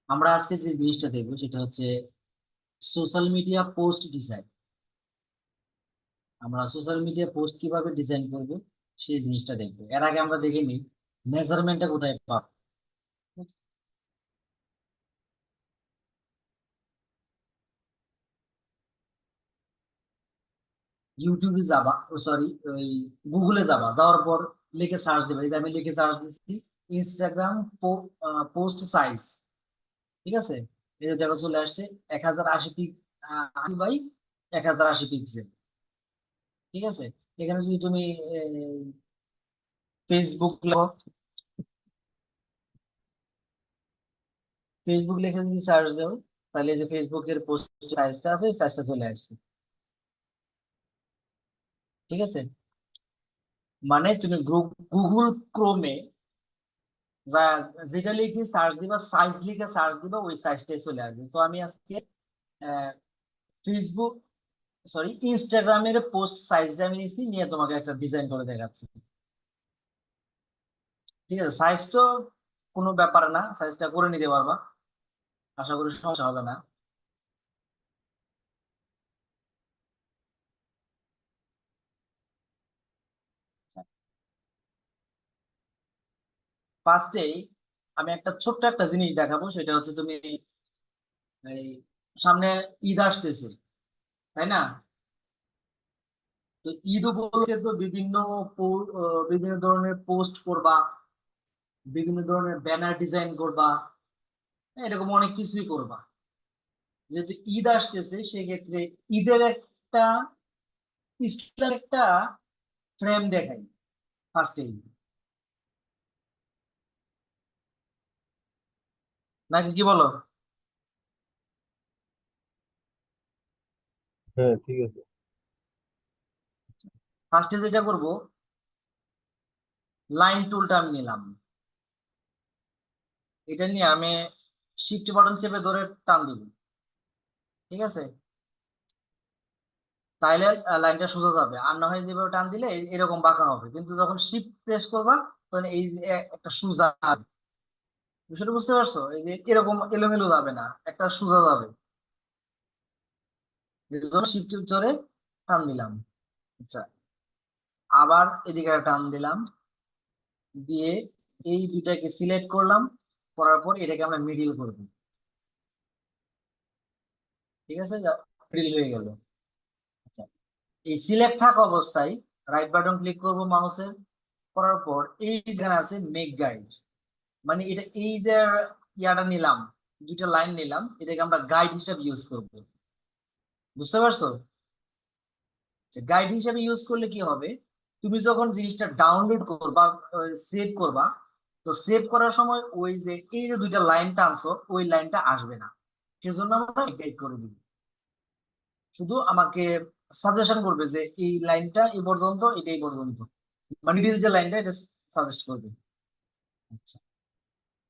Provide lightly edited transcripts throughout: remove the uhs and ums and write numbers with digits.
আমরা আজকে যে জিনিসটা দেখবো সেটা হচ্ছে সোশ্যাল মিডিয়া পোস্ট ডিজাইন। আমরা সোশ্যাল মিডিয়া পোস্ট কিভাবে ডিজাইন করব সেই জিনিসটা দেখবো। এর আগে আমরা দেখে নিই মেজারমেন্টটা কোথায় পাবো। ইউটিউবে যাবা, ও সরি, ওই গুগলে যাবা, যাওয়ার পর লিখে সার্চ দেবে। এই যে আমি লিখে সার্চ দিচ্ছি ইনস্টাগ্রাম পোস্ট সাইজ। ঠিক আছে, এই যে দেখো চলে আসছে 1080 বাই 1080 পিক্সেল। ঠিক আছে, এখানে যদি তুমি ফেসবুক ফেসবুক লিখে যদি সার্চ দাও, তাহলে এই যে ফেসবুকের পোস্ট সাইজটা আছে, সাইজটা চলে আসছে। ঠিক আছে, মানে তুমি গুগল ক্রোমে যা যেটা লিখে সার্চ দিবা, সাইজ লিখে সার্চ দিবা, ওই সাইজটাই চলে আসবে। তো আমি আজকে ফেসবুক সরি ইনস্টাগ্রামের পোস্ট সাইজটা আমি নিয়েছি, নিয়ে তোমাকে একটা ডিজাইন করে দেখাচ্ছি। ঠিক আছে, সাইজ তো কোনো ব্যাপার না, সাইজটা করে নিতে পারবা, আশা করি সমস্যা হবে না। ফার্স্টেই আমি একটা ছোট্ট একটা জিনিস দেখাবো, সেটা হচ্ছে তুমি এই সামনে ঈদ আসতেছে, তাই না? তো ঈদ উপলক্ষে তো বিভিন্ন ধরনের পোস্ট করবা, বিভিন্ন ধরনের ব্যানার ডিজাইন করবা, এরকম অনেক কিছুই করবা। যেহেতু ঈদ আসতেছে, সেক্ষেত্রে ঈদের একটা ইসলাম একটা ফ্রেম দেখাই ফার্স্টে, নাকি কি বলো? হ্যাঁ, ঠিক আছে। ফার্স্টে যেটা করব, লাইন টুলটা আমি নিলাম। এটা নিয়ে আমি শিফট বাটন চেপে ধরে টান দিব। ঠিক আছে, তাইলে লাইনটা সোজা যাবে। আর না হয় যেভাবে টান দিলে এরকম বাঁকা হবে, কিন্তু যখন শিফট প্রেস করবা তখন এই যে একটা সোজা আসবে। বিষয়টা বুঝতে পারছো? এই যে এরকম এলোমেলো যাবে না, একটা সোজা যাবে। শিফট ধরে টান দিলাম। আচ্ছা, আবার এদিকে একটা টান দিলাম, দিয়ে এই দুইটাকে সিলেক্ট করলাম, করার পর এটাকে আমরা মিডিল করব। ঠিক আছে, মিডিল হয়ে গেল। আচ্ছা, এই সিলেক্ট থাকা অবস্থায় রাইট বাটন ক্লিক করব মাউসের, করার পর এই যেখানে আছে মেক গাইড, মানে এটা এই যে ইয়াটা নিলাম, দুইটা লাইন নিলাম, এটাকে আমরা গাইড হিসেবে ইউজ করব। বুঝতে পারছো? গাইড হিসেবে ইউজ করলে কি হবে, তুমি যখন জিনিসটা ডাউনলোড করবা, সেভ করবা, তো সেভ করার সময় ওই যে এই যে দুইটা লাইন টানছো, ওই লাইনটা আসবে না। সেজন্য আমরা গাইড করে দিব। শুধু আমাকে সাজেশন করবে যে এই লাইনটা এই পর্যন্ত, এটা এই পর্যন্ত, মানে মিডিল যে লাইনটা, এটা সাজেস্ট করবে। আচ্ছা,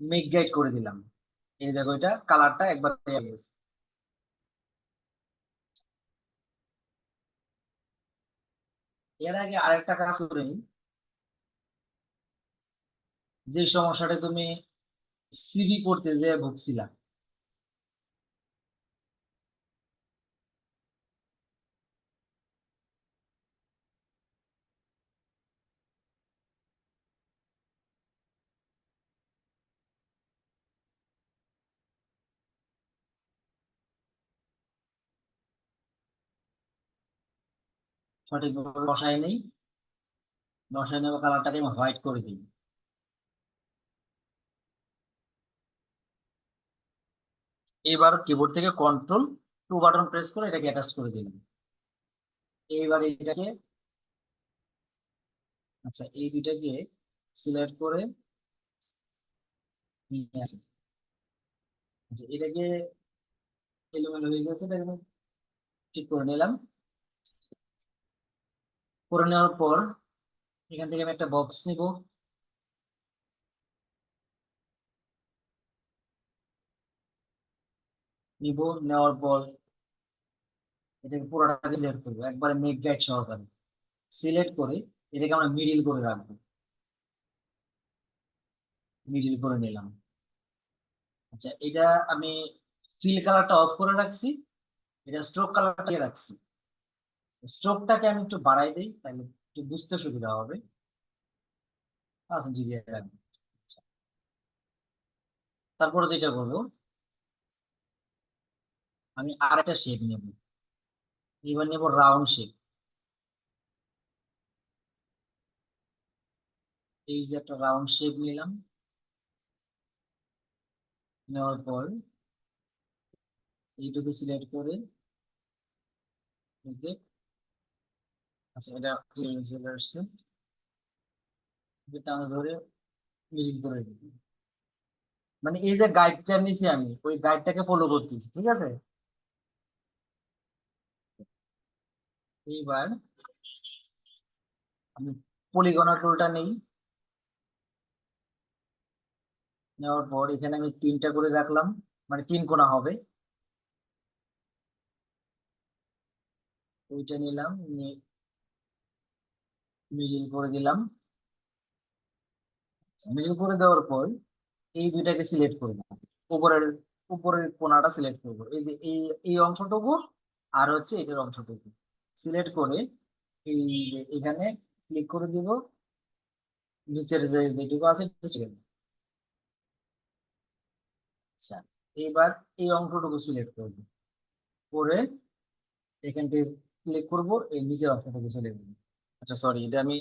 মেক গাইড করে দিলাম। এই দেখো, এটা কালারটা একবার হয়ে গেছে। এর আগে আরেকটা কাজ করে নিই, যে সমস্যাটা তুমি সিভি করতে যে ভুগছিলা। সঠিকভাবে বসায় নেই, বসায় নেবো, কালারটাকে আমি হোয়াইট করে দিই। এবার কিবোর্ড থেকে কন্ট্রোল 2 বাটন প্রেস করে এটাকে অ্যাটাচ করে দিলাম। এইবার এটাকে, আচ্ছা এই দুইটাকে সিলেক্ট করে নিয়ে আসি। আচ্ছা, এটাকে এলোমেলো হয়ে গেছে, এটাকে আমি ঠিক করে নিলাম। করে নেওয়ার পর এখান থেকে আমি একটা বক্স নিব, নেওয়ার পর এটাকে পুরোটাকে সিলেক্ট করবো একবারে মেক গাইড সহকারে। সিলেক্ট করে এটাকে আমরা মিডিল করে রাখবো। মিডিল করে নিলাম। আচ্ছা, এটা আমি ফিল কালারটা অফ করে রাখছি, এটা স্ট্রোক কালারটা রাখছি। স্ট্রোকটাকে আমি একটু বাড়াই দিই, তাহলে একটু বুঝতে সুবিধা হবে। আচ্ছা, জি দিয়ে রাখবো। আচ্ছা, তারপরে যেটা করবো, আমি আরেকটা শেপ নেব। এবার নেব রাউন্ড শেপ। এই যে একটা রাউন্ড শেপ নিলাম, নেওয়ার পর এইটুকু সিলেক্ট করে ওকে। আচ্ছা, এটা চলে আসছে, এটা টানা ধরে মিডিল করে দিই। মানে এই যে গাইডটা নিছি আমি, ওই গাইডটাকে ফলো করতেছি, ঠিক আছে। এইবার আমি পলিগনাল টুলটা নেই, নেওয়ার পর এখানে আমি তিনটা করে রাখলাম, মানে তিন কোণা হবে। ওইটা নিলাম, নিয়ে মিডিল করে দিলাম। মিডিল করে দেওয়ার পর এই দুইটাকে সিলেক্ট করবো। উপরের উপরের কোণাটা সিলেক্ট করবো, এই যে এই এই অংশটুকু, আর হচ্ছে এটার অংশটুকু সিলেক্ট করে এই যে এখানে ক্লিক করে দিব। নিচের যে যেটুকু আছে এটা ছেড়ে দেব। আচ্ছা, এবার এই অংশটুকু সিলেক্ট করবো, করে এখান থেকে ক্লিক করবো, এই নিচের অংশটুকু সিলেক্ট করবো। আচ্ছা, সরি, এটা আমি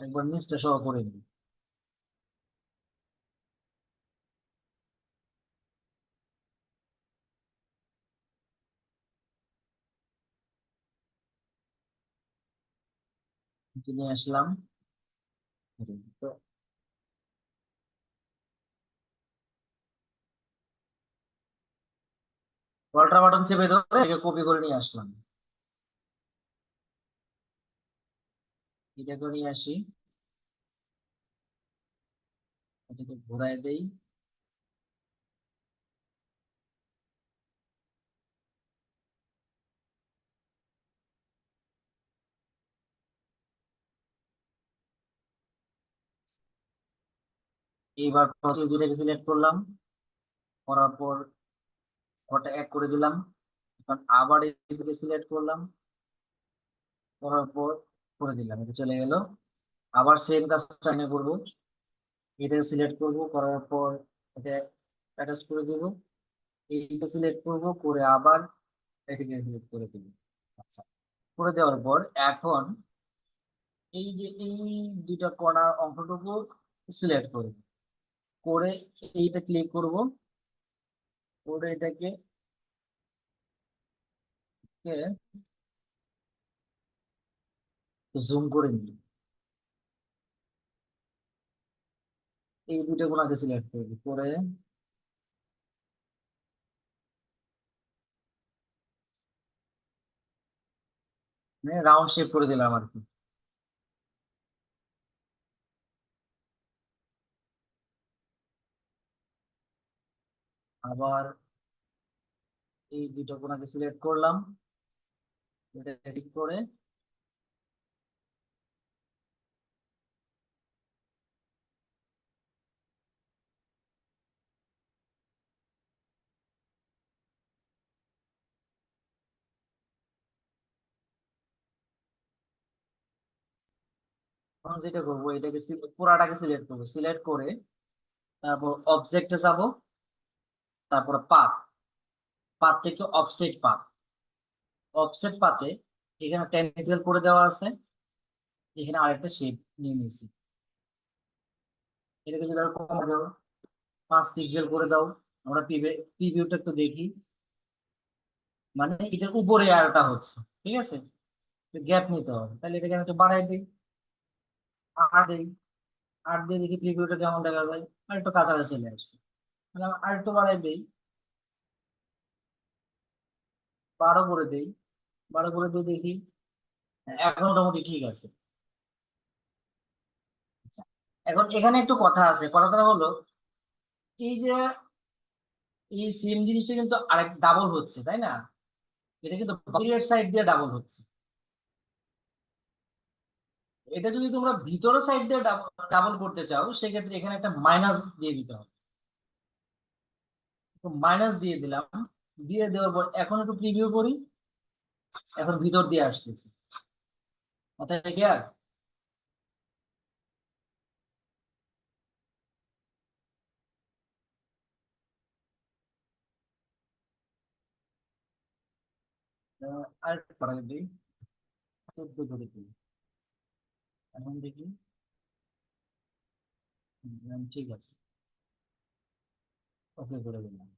একবার নিচটা সহ করে নিই। এটা নিয়ে আসলাম, তো অল্টার বাটন চেপে ধরে কপি করে নিয়ে আসলাম। এটা করে নিয়ে আসি, এটাকে ঘোরায় দেই। এইবার প্রথমে দুটাকে সিলেক্ট করলাম, করার পর ওটা এক করে দিলাম। এখন আবার এই দুটো সিলেক্ট করলাম, করার পর করে দিলাম, এটা চলে গেল। আবার সেম কাজটা আমি করবো, এটা সিলেক্ট করব, করার পর এটা অ্যাটাচ করে দেব। এইটা সিলেক্ট করব, করে আবার এটাকে সিলেক্ট করে দেব। আচ্ছা, করে দেওয়ার পর এখন এই যে এই দুইটা কণার অংশটুকু সিলেক্ট করব, করে এইটা ক্লিক করব, করে এটাকে জুম করে নিই। এই দুটো কোণাকে সিলেক্ট করব, করে রাউন্ড শেপ করে দিলাম আর কি। আবার এই দুটো কোণাকে সিলেক্ট করলাম, এটা ক্লিক করে এখন যেটা করবো, এটাকে পুরাটাকে সিলেক্ট করবো, সিলেক্ট করে তারপর অবজেক্টে যাব, তারপর পাথ, পাথ থেকে অফসেট পাথ, অফসেট পাথে এখানে 10 পিক্সেল করে দেওয়া আছে। এখানে আরেকটা শেপ নিয়ে নিয়েছি, এটাকে যদি আরো কম দাও, 5 পিক্সেল করে দাও। আমরা প্রিভিউটা একটু দেখি, মানে এটার উপরে আরটা হচ্ছে, ঠিক আছে। গ্যাপ নিতে হবে, তাহলে এটাকে আমি একটু বাড়াই দিই, আর দিই, আর দিয়ে দেখি প্রিভিউটা কেমন দেখা যায়। আর একটু কাছাকাছি চলে আসছে, তাহলে আমি আর একটু বাড়াই দিই, 12 করে দিই, 12 করে দিয়ে দেখি। হ্যাঁ, এখন মোটামুটি ঠিক আছে। আচ্ছা, এখন এখানে একটু কথা আছে, কথাটা হলো এই যে এই সেম জিনিসটা কিন্তু আরেক ডাবল হচ্ছে, তাই না? এটা কিন্তু বাইরের সাইড দিয়ে ডাবল হচ্ছে। এটা যদি তোমরা ভিতরের সাইড দিয়ে ডাবল করতে চাও, সেক্ষেত্রে এখানে একটা মাইনাস দিয়ে দিতে হবে। মাইনাস দিয়ে দিলাম, দিয়ে দেওয়ার পর এখন একটু প্রিভিউ করি, এখন ভিতর দিয়ে আসতেছি, মাথায় কি আর আরেকটু বাড়াই দিই, 14 করে দিই, এখন দেখি। ঠিক আছে, ওকে করে দিলাম।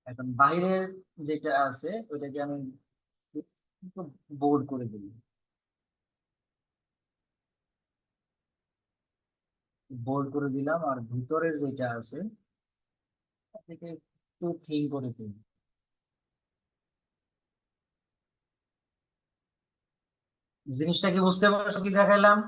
এখন বাইরের যেটা আছে ওইটাকে আমি বোল্ড করে দিই, বোল্ড করে দিলাম, আর ভিতরের যেটা আছে এটাকে একটু থিন করে দিই। জিনিসটা কি বুঝতে পারছো কি দেখাইলাম?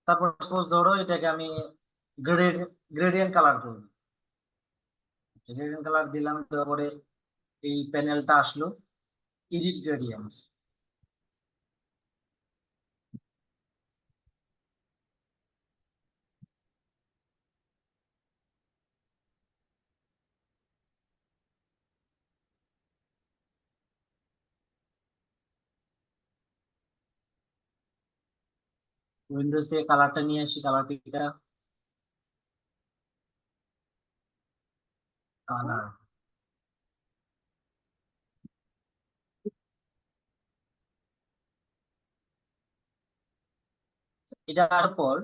তারপর সাপোজ ধরো এটাকে আমি গ্রেডিয়েন্ট কালার করবো, গ্রেডিয়েন্ট কালার দিলাম, তারপরে এই প্যানেলটা আসলো, এডিট গ্রেডিয়েন্টস। উইন্ডোজ থেকে কালারটা নিয়ে আসি, কালার পিকটা, কালার, এটা আসার পর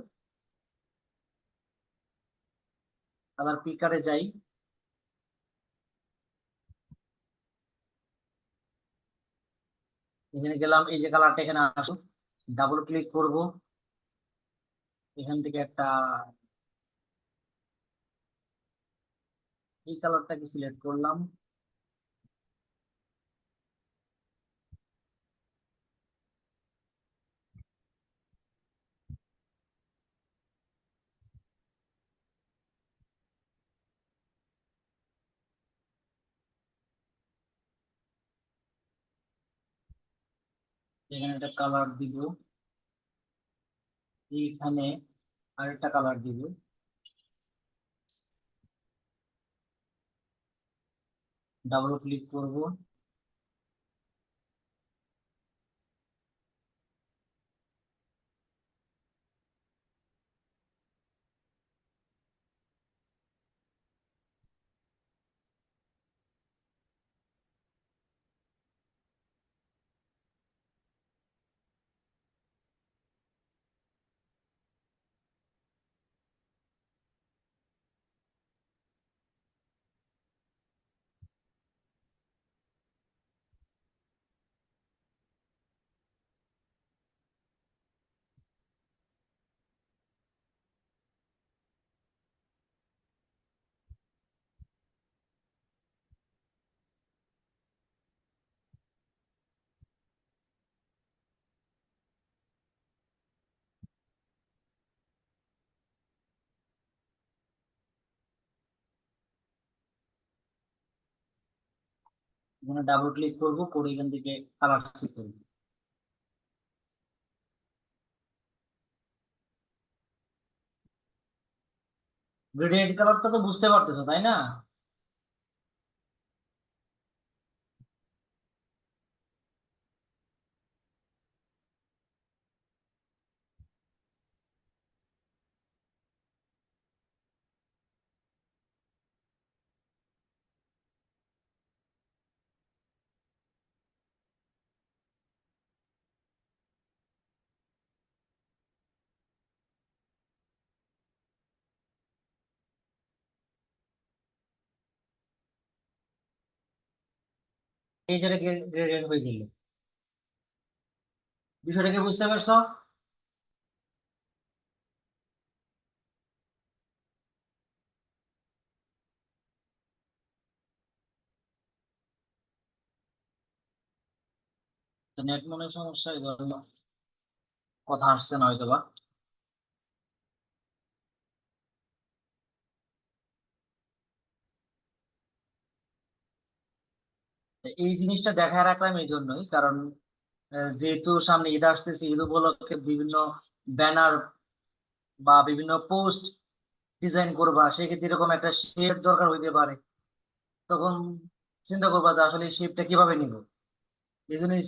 কালার পিকারে যাই, এখানে গেলাম, এই যে কালারটা এখানে আসো, ডাবল ক্লিক করব, এখান থেকে একটা এই কালারটাকে সিলেক্ট করলাম, এখানে একটা কালার দিব, এইখানে আরেকটা কালার দিব, ডাবল ক্লিক করব, এখানে ডাবল ক্লিক করব, করে এখান থেকে কালার সিলেক্ট করব। গ্রেডিয়েন্ট কালারটা তো বুঝতে পারতেছো তাই না? এই জায়গায় গ্রেডিয়েন্ট হয়ে গেল, বিষয়টাকে বুঝতে পারছো? নেট মনে হয় সমস্যা, এই ধরনের কথা আসছে না হয়তো বা। এই জিনিসটা দেখায় রাখলাম এই জন্যই, কারণ যেহেতু সামনে ঈদ আসতেছে, ঈদ উপলক্ষে বিভিন্ন ব্যানার বা বিভিন্ন পোস্ট ডিজাইন করবা, সেক্ষেত্রে এরকম একটা শেপ দরকার হইতে পারে। তখন চিন্তা করবা যে আসলে এই শেপটা কিভাবে নিব। এই জন্য এই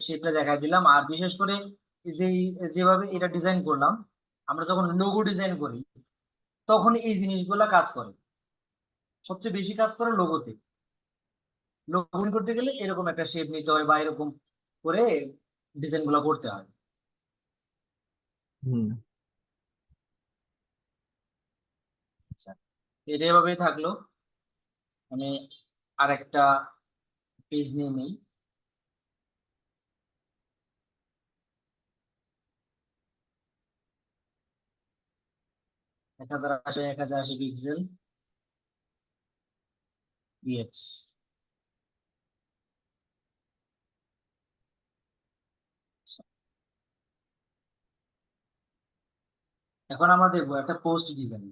শেপটা দেখাই দিলাম। আর বিশেষ করে এই যে যেভাবে এটা ডিজাইন করলাম, আমরা যখন লোগো ডিজাইন করি তখন এই জিনিসগুলা কাজ করে, সবচেয়ে বেশি কাজ করে লোগোতে। লোগো করতে গেলে এরকম একটা শেপ নিতে হয় বা এরকম করে ডিজাইন গুলা করতে হয়। হুম। আচ্ছা, এটা এভাবেই থাকলো। মানে আরেকটা পেজ নিয়ে নেই। 1080 1080 পিক্সেল বিএক্স। এখন আমরা দেখবো একটা পোস্ট ডিজাইন।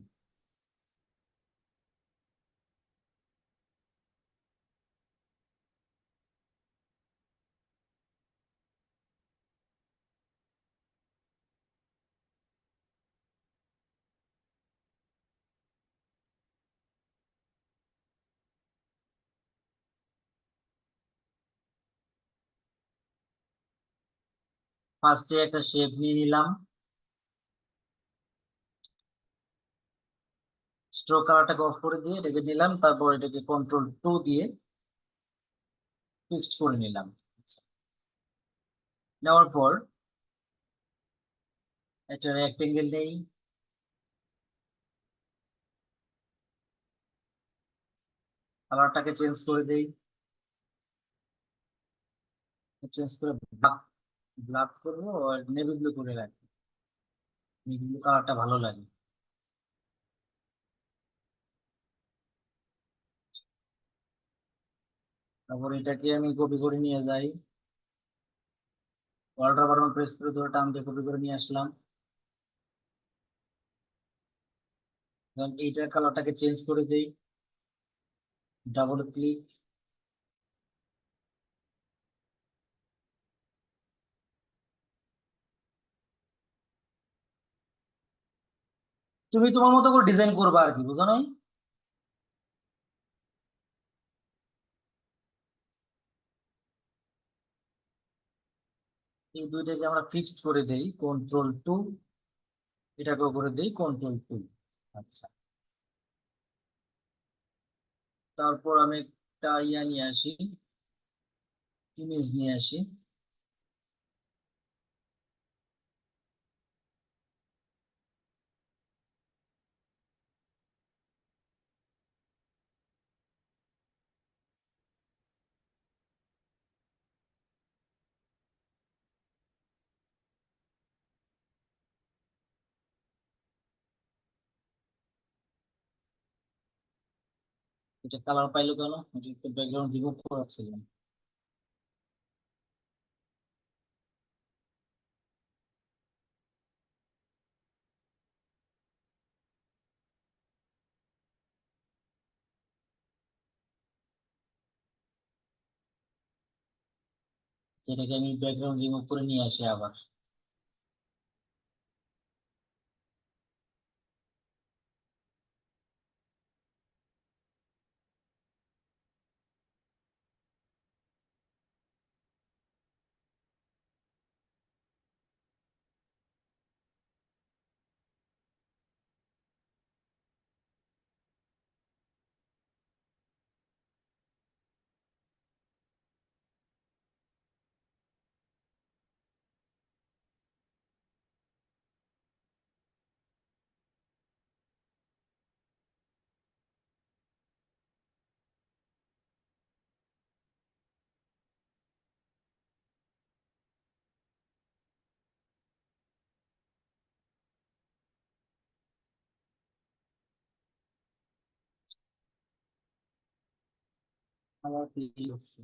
ফার্স্টে একটা শেপ নিয়ে নিলাম, স্ট্রোক কালারটাকে অফ করে দিয়ে এটাকে নিলাম, তারপর এটাকে কন্ট্রোল 2 দিয়ে ফিক্সড করে নিলাম। আচ্ছা, নেওয়ার পর একটা রেক্টেঙ্গেল নেই, কালারটাকে চেঞ্জ করে দেই, চেঞ্জ করে ব্ল্যাক ব্ল্যাক করবো আর নেভি ব্লু করে রাখি। নেভি ব্লু কালারটা ভালো লাগে। তারপর এটাকে আমি কপি করে নিয়ে যাই, অল্টার বাটন প্রেস করে ধরে টান দিয়ে কপি করে নিয়ে আসলাম। এখন এইটার কালারটাকে চেঞ্জ করে দেই, ডাবল ক্লিক। তুমি তোমার মতো করে ডিজাইন করবা আর কি, বুঝো নাই? এই দুইটাকে আমরা ফিক্সড করে দেই কন্ট্রোল 2, এটাকেও করে দেই কন্ট্রোল 2। আচ্ছা, তারপর আমি একটা ইয়া নিয়ে আসি, ইমেজ নিয়ে আসি। এটা কালার পাইলো কেন? ব্যাকগ্রাউন্ড রিমুভ করেছিলাম। যেটাকে আমি ব্যাকগ্রাউন্ড রিমুভ করে নিয়ে আসি আবার। আবার ঠিক আছে।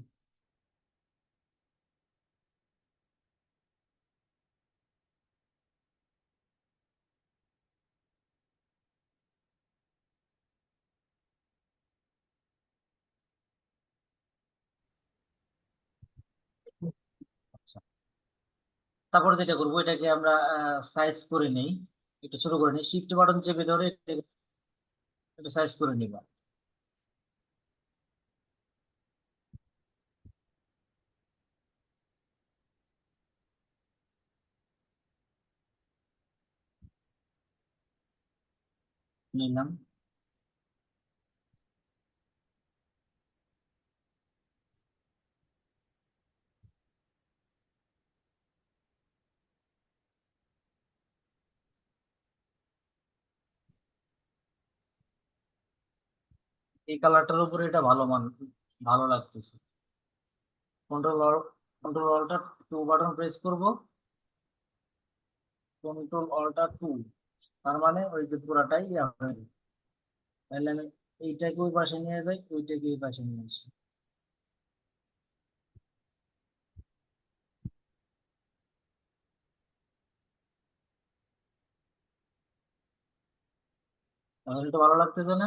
তারপর যেটা করবো, এটাকে আমরা সাইজ করে নেই, একটু ছোট করে নিই, শিফট বাটন চেপে ধরে একটু সাইজ করে নিবা। নিলাম। এই কালারটার উপরে এটা ভালো লাগতেছে। Control control alter two button press করব, কন্ট্রোল অল্টার টু, তার মানে ওই যে পুরাটাই তাহলে আমি এইটাকে ওই পাশে নিয়ে যাই, ওইটাকে এই পাশে নিয়ে আসি। তাহলে এটা ভালো লাগতেছে না?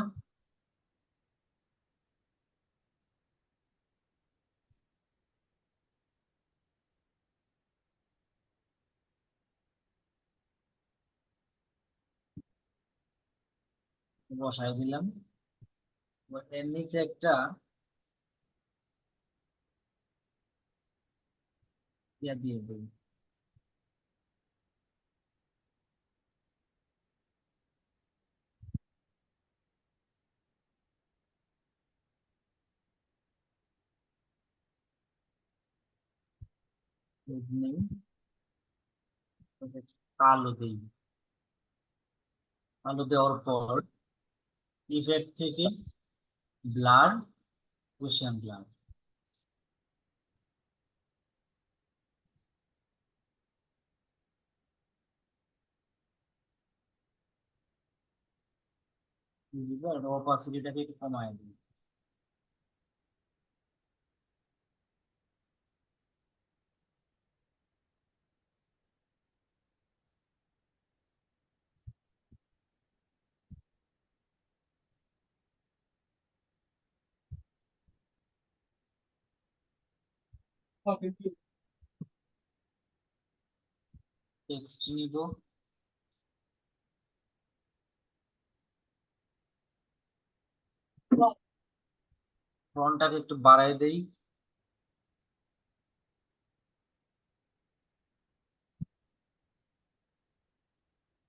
বসাই দিলাম। এবার এর নিচে একটা ইয়া দিয়ে দিই, নেই, কালো দিই। কালো দেওয়ার পর ইফেক্ট থেকে ব্লাড, ওশিয়ান ব্লাড দিব, আর অপাসিটিটাকে একটু কমায় দিই। টেক্সট নিব, ফন্টটাকে একটু বাড়াই দেই।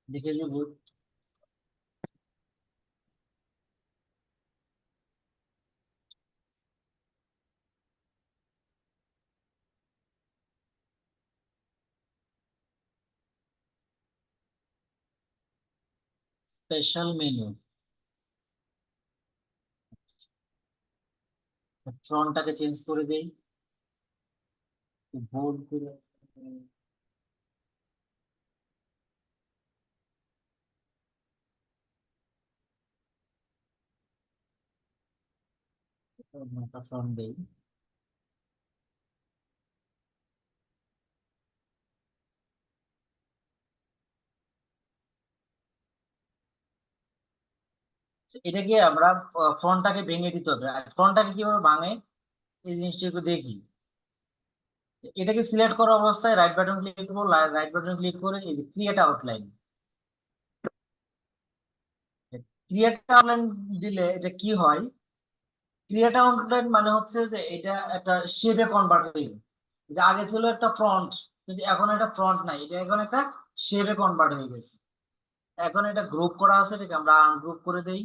দেখে নিব। স্পেশাল মেনু, ফ্রন্টটাকে চেঞ্জ করে দেই, বোল্ড করে ফ্রন্ট দেই। এটাকে আমরা ফ্রন্টটাকে ভেঙে দিতে হবে। আর ফ্রন্টটাকে কিভাবে ভাঙে এই জিনিসটা একটু দেখি। এটাকে সিলেক্ট করা অবস্থায় রাইট বাটন ক্লিক করবো, রাইট বাটন ক্লিক করে এই ক্রিয়েট আউটলাইন, ক্রিয়েট আউটলাইন দিলে এটা কি হয়, ক্রিয়েট আউটলাইন মানে হচ্ছে যে এটা একটা শেপে কনভার্ট হয়ে গেল। এটা আগে ছিল একটা ফ্রন্ট, কিন্তু এখন এটা ফ্রন্ট নাই, এটা এখন একটা শেপে কনভার্ট হয়ে গেছে। এখন এটা গ্রুপ করা আছে, এটাকে আমরা আনগ্রুপ করে দেই।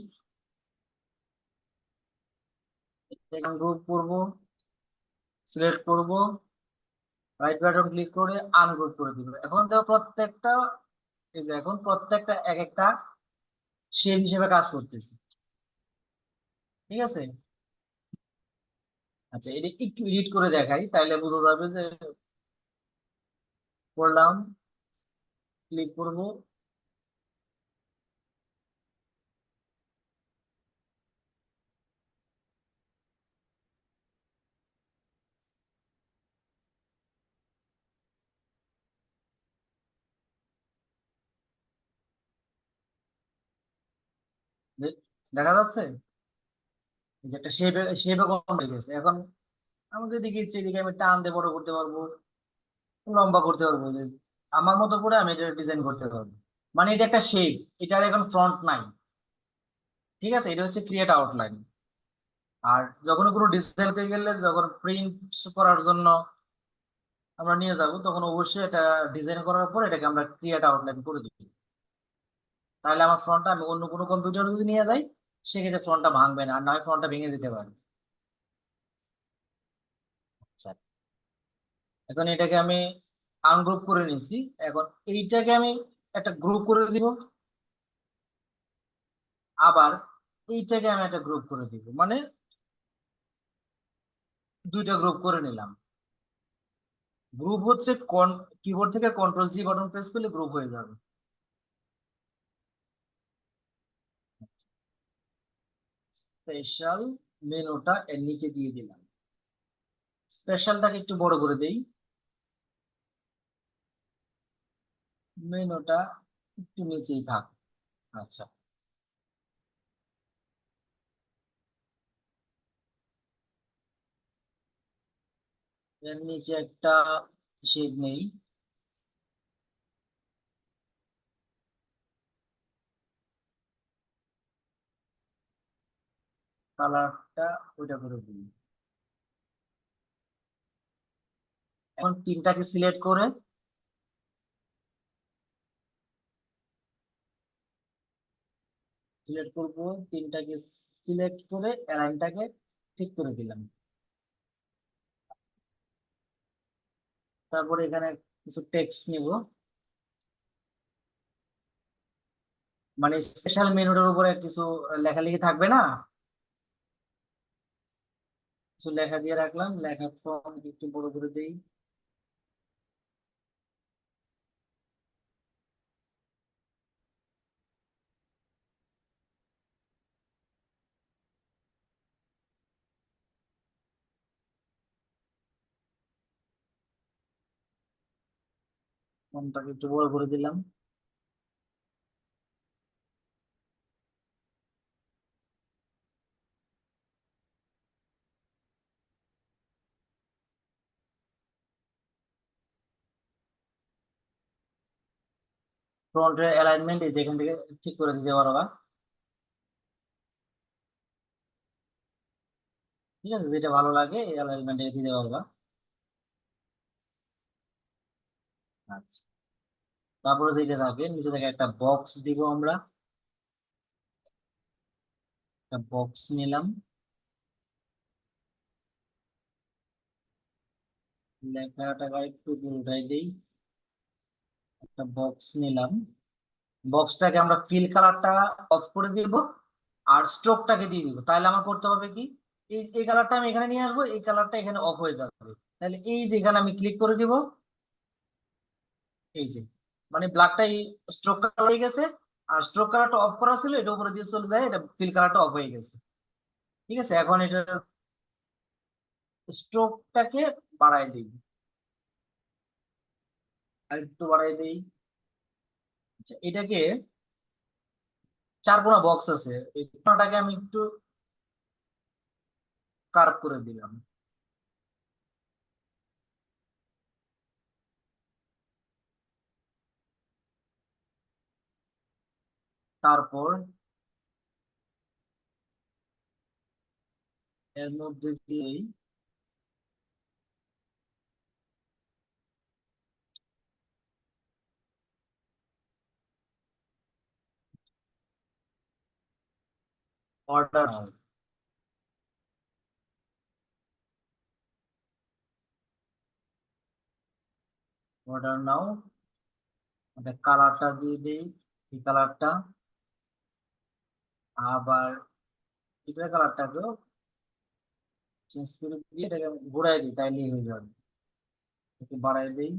এখন গ্রুপ করব, সিলেক্ট করব, রাইট বাটন ক্লিক করে আনগ্রুপ করে দিব। এখন দেখো প্রত্যেকটা, এই যে এখন প্রত্যেকটা এক একটা শেপ হিসেবে কাজ করতেছে। ঠিক আছে। আচ্ছা, এটা একটু এডিট করে দেখাই, তাইলে বোঝা যাবে যে করলাম, ক্লিক করব। দেখা যাচ্ছে এই যে একটা শেপে শেপে কম হয়ে গেছে। এখন আমাদের দিকে ইচ্ছে, এদিকে আমি টান দিয়ে বড় করতে পারবো, লম্বা করতে পারবো, যে আমার মতো করে আমি এটা ডিজাইন করতে পারবো। মানে এটা একটা শেপ, এটার এখন ফ্রন্ট নাই। ঠিক আছে, এটা হচ্ছে ক্রিয়েট আউটলাইন। আর যখন কোনো ডিজাইন করতে গেলে, যখন প্রিন্ট করার জন্য আমরা নিয়ে যাব, তখন অবশ্যই এটা ডিজাইন করার পর এটাকে আমরা ক্রিয়েট আউটলাইন করে দিই। তাহলে আমার ফ্রন্টটা আমি অন্য কোনো কম্পিউটার যদি নিয়ে যাই, সেক্ষেত্রে ফ্রন্টটা ভাঙবে না, আর না হয় ফ্রন্টটা ভেঙে দিতে পারি। আচ্ছা, এখন এটাকে আমি আনগ্রুপ করে নিছি। এখন এইটাকে আমি একটা গ্রুপ করে দিব, আবার এইটাকে আমি একটা গ্রুপ করে দিব, মানে দুইটা গ্রুপ করে নিলাম। গ্রুপ হচ্ছে কিবোর্ড থেকে কন্ট্রোল জি বাটন প্রেস করলে গ্রুপ হয়ে যাবে। স্পেশাল মেনুটা এর নিচে দিয়ে দিলাম। স্পেশালটাকে একটু বড় করে দেই, মেনুটা একটু নিচেই থাক। আচ্ছা, এর নিচে একটা শেড নেই, কালারটা ওইটা করে দিই। এখন তিনটাকে সিলেক্ট করে, সিলেক্ট করব, তিনটাকে সিলেক্ট করে অ্যালাইনটাকে ঠিক করে দিলাম। তারপরে এখানে কিছু টেক্সট নিব, মানে স্পেশাল মেনুটার উপরে কিছু লেখালেখি থাকবে না, কিছু লেখা দিয়ে রাখলাম। লেখার ফন্ট একটু বড় করে দেই। ফন্টটাকে একটু বড় করে দিলাম। ফ্রন্টের অ্যালাইনমেন্ট এই যে এখান থেকে ঠিক করে দিতে পারবা। ঠিক আছে, যেটা ভালো লাগে এই অ্যালাইনমেন্টে দিতে পারবা। আচ্ছা, তারপরে যেটা থাকে নিচে থেকে একটা বক্স দিব আমরা। একটা বক্স নিলাম, লেখাটাকে একটু উল্টাই দেই। একটা বক্স নিলাম, বক্সটাকে আমরা ফিল কালারটা অফ করে দিব, আর স্ট্রোকটাকে দিয়ে দিব। তাহলে আমার করতে হবে কি, এই এই কালারটা আমি এখানে নিয়ে আসবো, এই কালারটা এখানে অফ হয়ে যাবে। তাহলে এই যে এখানে আমি ক্লিক করে দিব, এই যে মানে ব্ল্যাকটা এই স্ট্রোক কালার হয়ে গেছে, আর স্ট্রোক কালারটা অফ করা ছিল, এটা উপরে দিয়ে চলে যায়, এটা ফিল কালারটা অফ হয়ে গেছে। ঠিক আছে, এখন এটা স্ট্রোকটাকে বাড়ায় দিই, আর একটু বাড়ায় দিই। আচ্ছা, এটাকে চার কোনা বক্স আছে, এই কোনাটাকে আমি একটু কার্ভ করে দিলাম। তারপর এর মধ্যে দিয়েই অর্ডার, অর্ডার নাও, এটা কালারটা দিয়ে দেই, এই কালারটা। আবার এটার কালারটাকেও চেঞ্জ করে দিয়ে এটাকে ঘুরাই দিই, তাইলেই হয়ে যাবে। একটু বাড়াই দিই।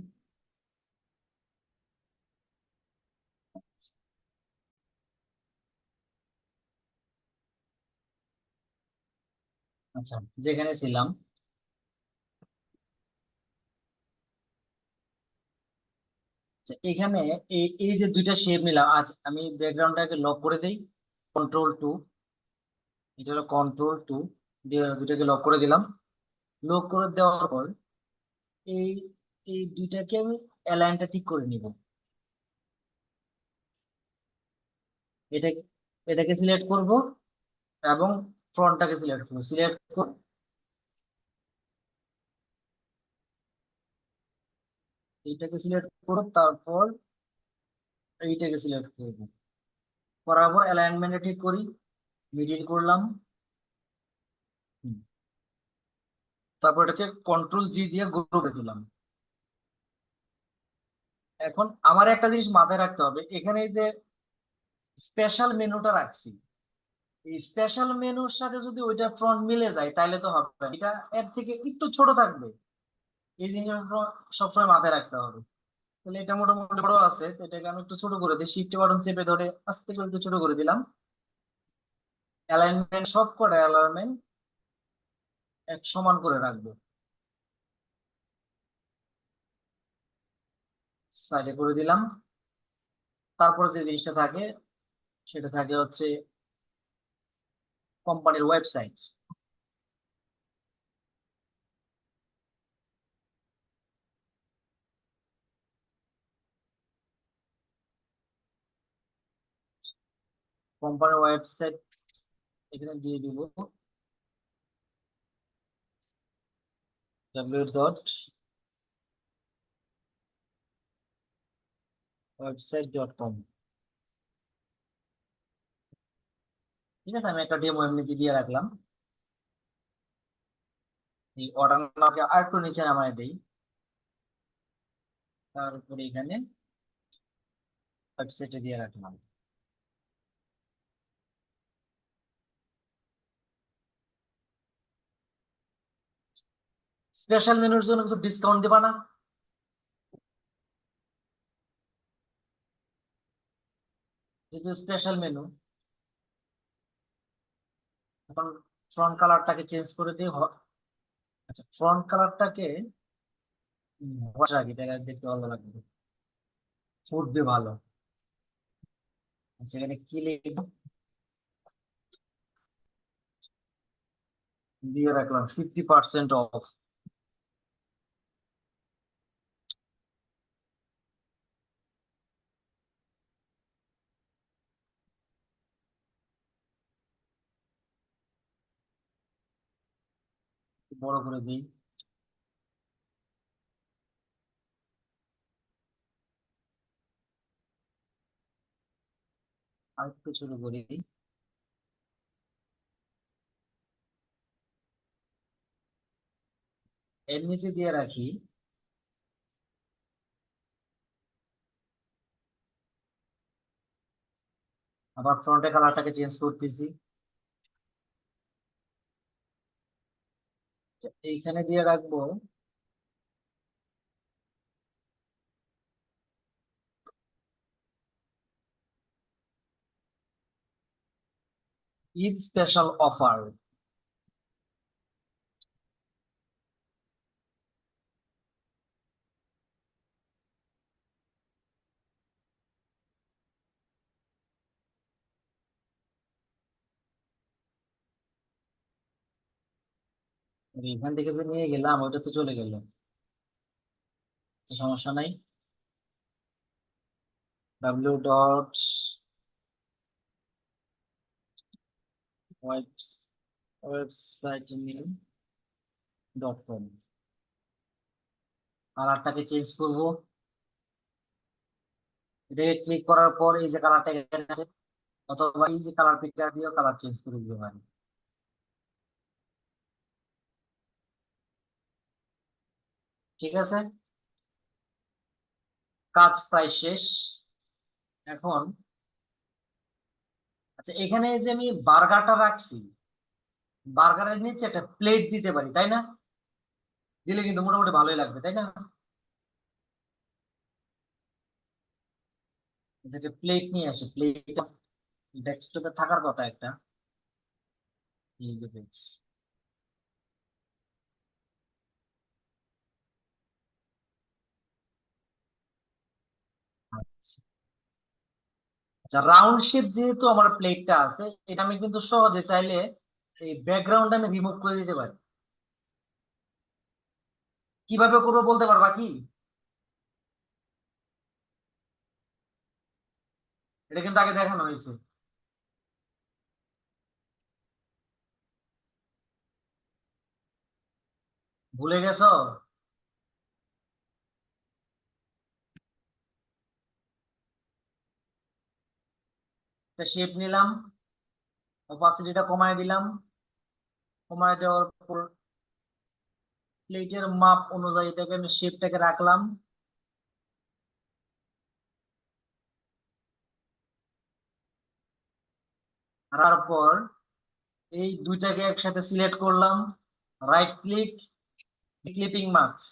আচ্ছা, যেখানে ছিলাম, আচ্ছা, এখানে এই এই যে দুইটা শেপ নিলাম, আজ আমি ব্যাকগ্রাউন্ডটাকে লক করে দেই, কন্ট্রোল 2। এটা হলো কন্ট্রোল 2 দিয়ে দুইটাকে লক করে দিলাম। লক করে দেওয়ার পর এই এই দুইটাকে আমি অ্যালাইনটা ঠিক করে নিব। এটা এটাকে সিলেক্ট করব এবং ফ্রন্টটাকে সিলেক্ট করব, সিলেক্ট করে এইটাকে সিলেক্ট করব, তারপর এইটাকে সিলেক্ট করব, করার পর অ্যালাইনমেন্টটা ঠিক করি, মিডিল করলাম। হুম। তারপর এটাকে কন্ট্রোল জি দিয়ে গ্রুপে দিলাম। এখন আমার একটা জিনিস মাথায় রাখতে হবে, এখানে এই যে স্পেশাল মেনুটা রাখছি, এই স্পেশাল মেনুর সাথে যদি ওইটা ফ্রন্ট মিলে যায় তাহলে তো হবে না। এটা এর থেকে একটু ছোট থাকবে, এই জিনিসটা সবসময় মাথায় রাখতে হবে। তাহলে এটা মোটামুটি বড় আছে, তো এটাকে আমি একটু ছোট করে দিই, শিফট বাটন চেপে ধরে আস্তে করে একটু ছোট করে দিলাম। অ্যালাইনমেন্ট সব কটা অ্যালাইনমেন্ট এক সমান করে রাখবো, সাইডে করে দিলাম। তারপরে যে জিনিসটা থাকে সেটা থাকে হচ্ছে কোম্পানির ওয়েবসাইট। কোম্পানির ওয়েবসাইট এখানে দিয়ে দিব www.website.com। ঠিক আছে, আমি একটা ডেমো এমনিতে দিয়ে রাখলাম। এই অর্ডার নামকে আর একটু নিচে নামায় দেই, তারপরে এখানে ওয়েবসাইটে দিয়ে রাখলাম। স্পেশাল মেনুর জন্য কিছু ডিসকাউন্ট দিবা না? যেহেতু স্পেশাল মেনু, এখন ফ্রন্ট কালারটাকে চেঞ্জ করে দিয়ে আচ্ছা, ফ্রন্ট কালারটাকে হোয়াইট রাখি, তাহলে দেখতে ভালো লাগবে, ফুটবে ভালো। আচ্ছা, এখানে কি লিখবো? দিয়ে রাখলাম 50% অফ। বড় করে দিই। আর একটু ছোট করি। এর নিচে দিয়ে রাখি, আবার ফ্রন্টের কালারটাকে চেঞ্জ করতেছি, এইখানে দিয়ে রাখবো ঈদ স্পেশাল অফার। এখান থেকে যে নিয়ে গেলাম ওইটা তো চলে গেল, তো সমস্যা নাই। www.website.com। কালারটাকে চেঞ্জ করব, এটাকে ক্লিক করার পর এই যে কালারটা এখানে আছে, অথবা এই যে কালার পিকার দিয়েও কালার চেঞ্জ করে দিতে পারি। ঠিক আছে, কাজ প্রায় শেষ। এখন আচ্ছা, এখানে যে আমি বার্গারটা রাখছি, বার্গারের নিচে একটা প্লেট দিতে পারি তাই না? দিলে কিন্তু মোটামুটি ভালোই লাগবে তাই না? একটা প্লেট নিয়ে আসি, প্লেটটা ডেস্কটপে থাকার কথা একটা। এই যে প্লেটস। আচ্ছা, রাউন্ড শেপ যেহেতু আমার প্লেটটা আছে, এটা আমি কিন্তু সহজে চাইলে এই ব্যাকগ্রাউন্ড আমি রিমুভ করে দিতে পারি। কিভাবে করবো বলতে পারবা কি? এটা কিন্তু আগে দেখানো হয়েছে। ভুলে গেছো? একটা শেপ নিলাম, অপাসিটিটা কমায় দিলাম, কমায় দেওয়ার পর প্লেটের মাপ অনুযায়ী এটাকে আমি শেপটাকে রাখলাম। তারপর এই দুইটাকে একসাথে সিলেক্ট করলাম, রাইট ক্লিক, ক্লিপিং মার্কস।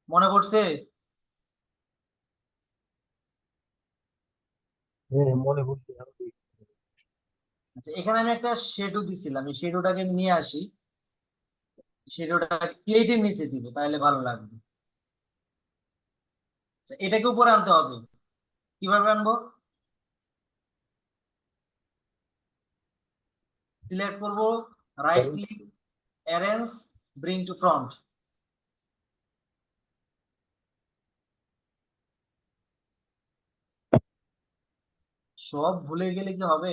মনে পড়ছে? হ্যাঁ, মনে পড়ছে। আচ্ছা, এখানে আমি একটা শেডো দিছিলাম, এই শেডোটাকে আমি নিয়ে আসি, শেডোটা প্লেটের নিচে দিব তাহলে ভালো লাগবে। আচ্ছা, এটাকে উপরে আনতে হবে। কিভাবে আনবো? সিলেক্ট করব, right click, arrange, bring to front. সব ভুলে গেলে কি হবে?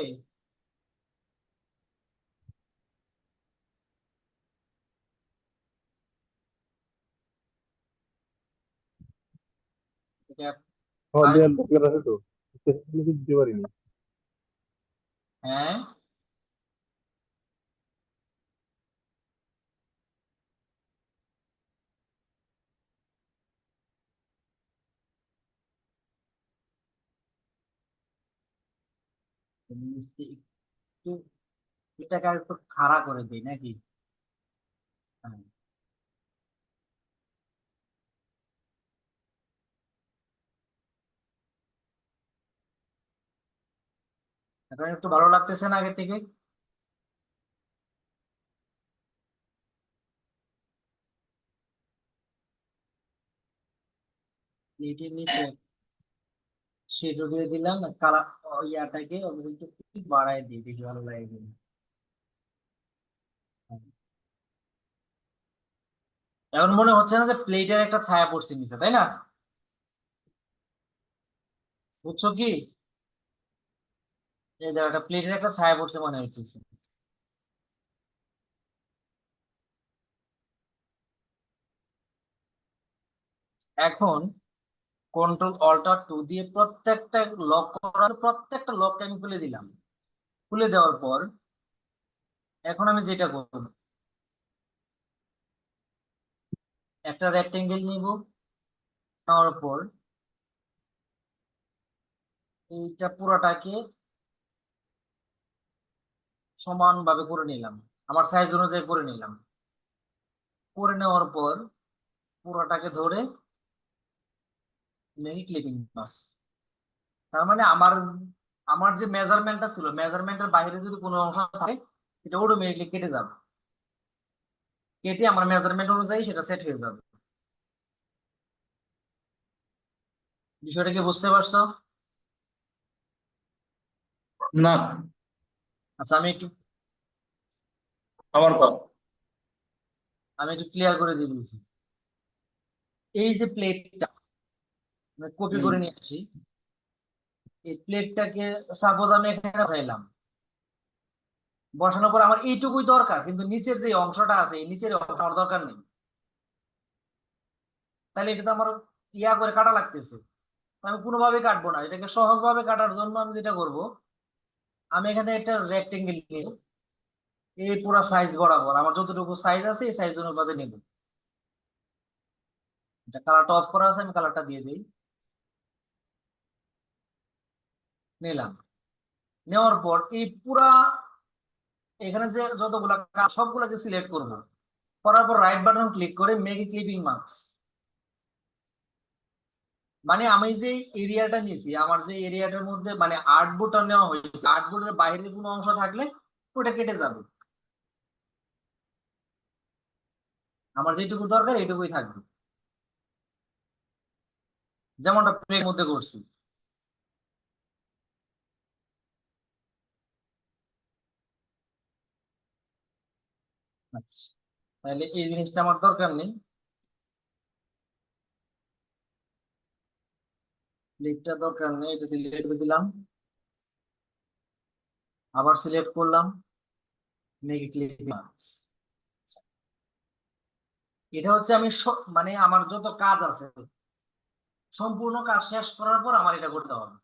এটা আমার আর দেওয়ার দরকার আছে তো, কিছু দিতে পারিনি। হ্যাঁ, একটু এটাকে আর একটু খাড়া করে দিই নাকি? হ্যাঁ, এখন একটু ভালো লাগতেছে না আগে থেকে? প্লেটের নিচে শেডো দিয়ে দিলাম, কালার ইয়াটাকে আমি একটু বাড়াই দিই, বেশি ভালো লাগে কিনা। হ্যাঁ। এখন মনে হচ্ছে না যে প্লেটের একটা ছায়া পড়ছে নিচে, তাই না? বুঝছো কি? এই দেখো, একটা প্লেটের একটা ছায়া পড়ছে মনে হচ্ছে। এখন কন্ট্রোল অল্টার টু দিয়ে প্রত্যেকটা লক করার প্রত্যেকটা লককে আমি খুলে দিলাম। খুলে দেওয়ার পর এখন আমি যেটা করব, একটা রেক্টেঙ্গেল নিব, নেওয়ার পর এইটা পুরাটাকে সমানভাবে করে নিলাম, আমার সাইজ অনুযায়ী করে নিলাম। করে নেওয়ার পর পুরাটাকে ধরে মেরি ক্লিপিং বাস। তার মানে আমার আমার যে মেজারমেন্টটা ছিল, মেজারমেন্টের বাইরে যদি কোনো অংশ থাকে এটা অটোমেটিকলি কেটে যাবে, কেটে আমার মেজারমেন্ট অনুযায়ী সেটা সেট হয়ে যাবে। বিষয়টা কি বুঝতে পারছো? না, আচ্ছা, আবার কর। আমি একটু ক্লিয়ার করে দিয়ে দিয়েছি। এই যে প্লেটটা কপি হুম। করে নিয়ে আসি, এই প্লেটটাকে সাপোজ আমি এখানে বসাইলাম, বসানোর পর আমার এইটুকুই দরকার, কিন্তু নিচের যে অংশটা আছে এই নিচের অংশ আমার দরকার নেই। তাহলে এটা তো আমার ইয়া করে কাটা লাগতেছে। তো আমি কোনোভাবে কাটবো না, এটাকে সহজভাবে কাটার জন্য আমি যেটা করব, আমি এখানে একটা রেক্টেঙ্গেল নিয়ে এই পুরো সাইজ বরাবর আমার যতটুকু সাইজ আছে এই সাইজ অনুপাতে নেব। এটা কালারটা অফ করা আছে, আমি কালারটা দিয়ে দিই। নিলাম, নেওয়ার পর এই পুরা এখানে যে যতগুলা সবগুলাকে সিলেক্ট করব, করার পর রাইট বাটন ক্লিক করে মেক ক্লিপিং মার্কস। মানে আমি যে এরিয়াটা নিয়েছি, আমার যে এরিয়াটার মধ্যে মানে আর্টবোর্ডটা নেওয়া হয়েছে, আর্টবোর্ডের বাইরের কোনো অংশ থাকলে ওটা কেটে যাবে, আমার যেটুকু দরকার এইটুকুই থাকবে, যেমনটা প্লের মধ্যে করছি। আচ্ছা, তাহলে এই জিনিসটা আমার দরকার নেই। লিখটা দরকার নেই, এটা ডিলিট করে দিলাম, আবার সিলেক্ট করলাম, মেক ইট মার্কস। এটা হচ্ছে আমি মানে আমার যত কাজ আছে সম্পূর্ণ কাজ শেষ করার পর আমার এটা করতে হবে।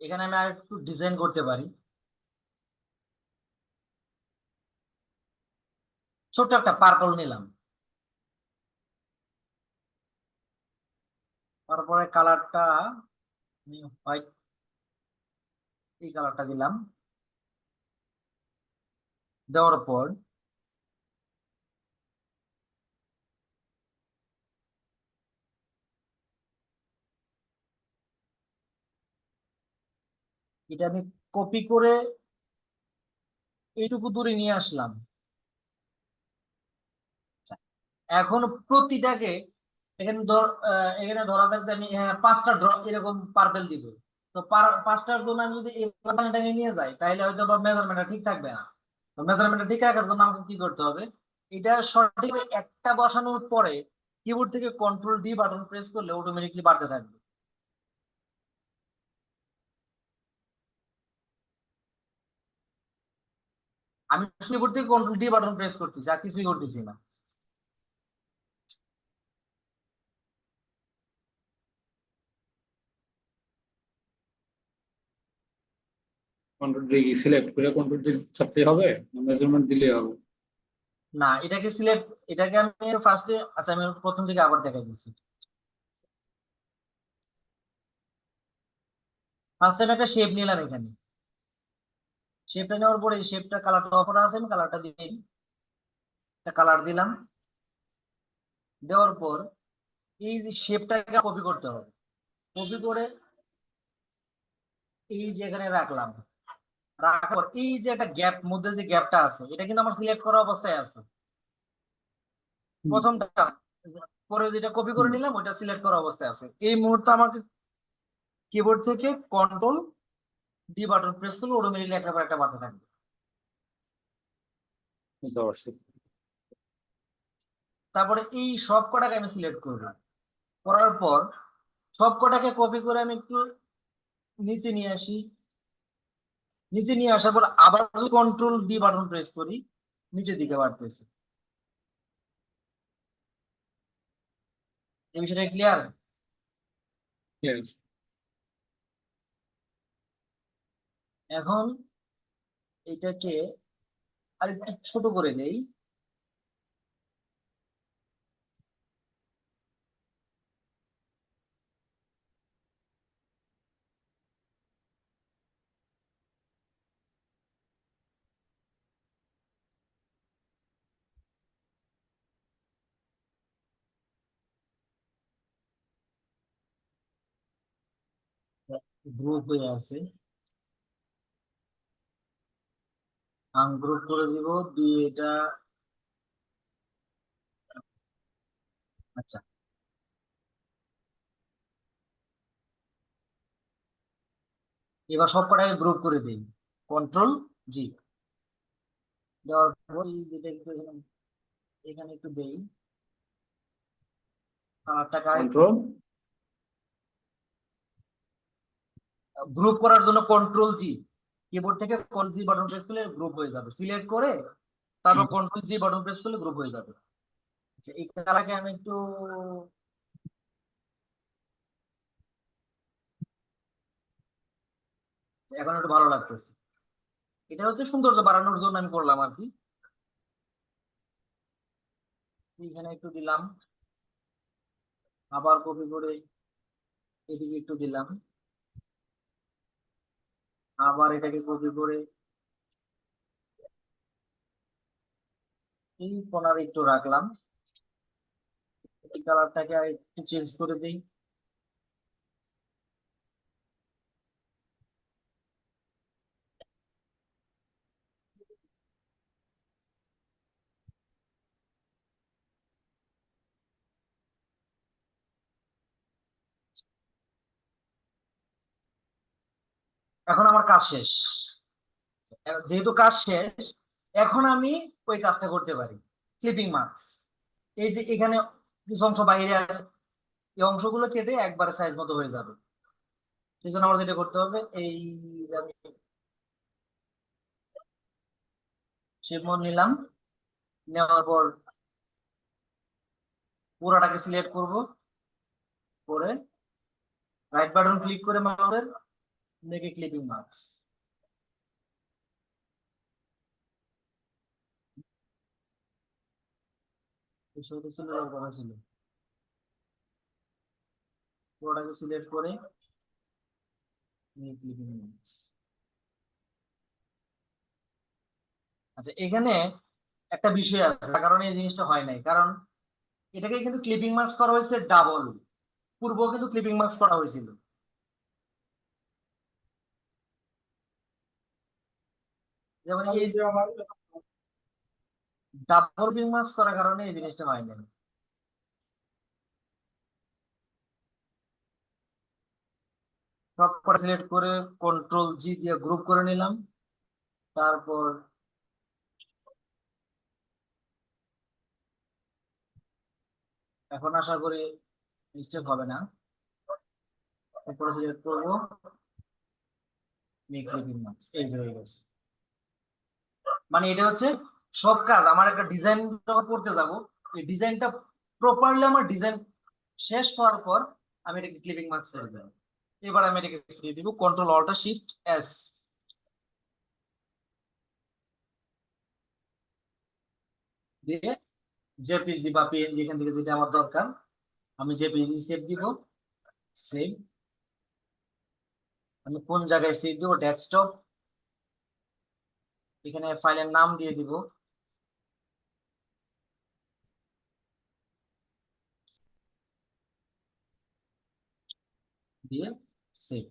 এখানে আমি আর একটু ডিজাইন করতে পারি। ছোট্ট একটা পার্পল নিলাম, তারপরে কালারটা হোয়াইট, এই কালারটা দিলাম। দেওয়ার পর এটা আমি কপি করে এইটুকু দূরে নিয়ে আসলাম। আচ্ছা, এখন প্রতিটাকে এখানে এখানে ধরা যাক যে আমি পাঁচটা ড্র এরকম পার্পেল দিব। তো পাঁচটার জন্য আমি যদি এভাবে টাঙিয়ে টাঙিয়ে নিয়ে যাই তাহলে হয়তো বা মেজারমেন্টটা ঠিক থাকবে না। তো মেজারমেন্টটা ঠিক রাখার জন্য আমাকে কি করতে হবে, এটা সঠিক একটা বসানোর পরে কিবোর্ড থেকে কন্ট্রোল ডি বাটন প্রেস করলে অটোমেটিকলি বাড়তে থাকবে। আমি কিবোর্ড থেকে কন্ট্রোল ডি বাটন প্রেস করতেছি, আর কিছুই করতেছি না। কন্ট্রোল ডি সিলেক্ট করে কন্ট্রোল ডি চাপতে হবে, মেজারমেন্ট দিলে হবে? না, এটাকে সিলেক্ট, এটাকে আমি ফার্স্টে, আচ্ছা আমি প্রথম থেকে আবার দেখাই দিচ্ছি। ফার্স্ট আমি একটা শেপ নিলাম, এখানে শেপটা নেওয়ার পরে এই শেপটা কালারটা অফার আছে, আমি কালারটা দিয়ে একটা কালার দিলাম। দেওয়ার পর এই যে শেপটাকে কপি করতে হবে, কপি করে এই যে এখানে রাখলাম। রাখার পর এই যে একটা গ্যাপ, মধ্যে যে গ্যাপটা আছে এটা কিন্তু আমার সিলেক্ট করা অবস্থায় আছে, হুম, প্রথমটা। পরে যেটা কপি করে হুম, নিলাম ওটা সিলেক্ট করা অবস্থায় আছে। এই মুহূর্তে আমাকে কিবোর্ড থেকে কন্ট্রোল ডি বাটন প্রেস করলে অটোমেটিকলি একটা পর একটা বাড়তে থাকবে। বুঝতে পারছি। তারপরে এই সব কটাকে আমি সিলেক্ট করব, করার পর সব কটাকে কপি করে আমি একটু নিচে নিয়ে আসি। নিচে নিয়ে আসার পর আবার কন্ট্রোল ডি বাটন প্রেস করি, নিচের দিকে বাড়তেছে। এই বিষয়টা ক্লিয়ার? Yes. এখন এটাকে আর একটু ছোট করে নেই। গ্রুপ হয়ে আছে, আনগ্রুপ করে দিব, দিয়ে এটা। আচ্ছা, এবার সব কটাকে গ্রুপ করে দিই, কন্ট্রোল জি। দেওয়ার পর এই যেটা একটু এখানে, এখানে একটু দেই কালারটা। কন্ট্রোল গ্রুপ করার জন্য কন্ট্রোল জি, কিবোর্ড থেকে কন্ট্রোল জি বাটন প্রেস করলে গ্রুপ হয়ে যাবে, সিলেক্ট করে তারপর কন্ট্রোল জি বাটন প্রেস করলে গ্রুপ হয়ে যাবে। আচ্ছা, এই কালারকে আমি একটু, এখন একটু ভালো লাগতেছে। এটা হচ্ছে সৌন্দর্য বাড়ানোর জন্য আমি করলাম আর কি। এখানে একটু দিলাম, আবার কপি করে এদিকে একটু দিলাম, আবার এটাকে কপি করে এই কোনার একটু রাখলাম। এই কালারটাকে আর একটু চেঞ্জ করে দিই। এখন আমার কাজ শেষ। যেহেতু কাজ শেষ, এখন আমি ওই কাজটা করতে পারি, ক্লিপিং মার্কস। এই যে এখানে কিছু অংশ বাইরে আছে, এই অংশগুলো কেটে একবারে সাইজ মতো হয়ে যাবে। সেই জন্য আমার যেটা করতে হবে, এই যে আমি শেপ মোড নিলাম, নেওয়ার পর পুরোটাকে সিলেক্ট করব, করে রাইট বাটন ক্লিক করে মাউসের দেখে ক্লিপিং মার্কস। ছিল যার কথা ছিল, পুরোটাকে সিলেক্ট করে ক্লিপিং মার্কস। আচ্ছা, এখানে একটা বিষয় আছে, তার কারণে এই জিনিসটা হয় নাই, কারণ এটাকে কিন্তু ক্লিপিং মার্কস করা হয়েছে ডাবল, পূর্ব কিন্তু ক্লিপিং মার্কস করা হয়েছিল। যেমন এই ডাবল ক্লিপিং মার্কস করার কারণে এই জিনিসটা হয় নাই। সব কটা সিলেক্ট করে কন্ট্রোল জি দিয়ে গ্রুপ করে নিলাম, তারপর এখন আশা করি মিস্টেক হবে না। এরপরে সিলেক্ট করবো মেক ক্লিপিং মার্কস, এই যে হয়ে গেছে। মানে এটা হচ্ছে সব কাজ, আমার একটা ডিজাইন যখন করতে যাব, এই ডিজাইনটা প্রপারলি আমার ডিজাইন শেষ হওয়ার পর আমি এটাকে ক্লিপিং মার্কস করে দেবো। এবার আমি এটাকে দিয়ে দিব কন্ট্রোল অল্টার শিফট এস দিয়ে জেপিজি বা পিএনজি, এখান থেকে যেটা আমার দরকার আমি জেপিজি সেভ দিব। সেভ, আমি কোন জায়গায় সেভ দিব, ডেস্কটপ, এখানে ফাইলের নাম দিয়ে দিব, দিয়ে সেভ।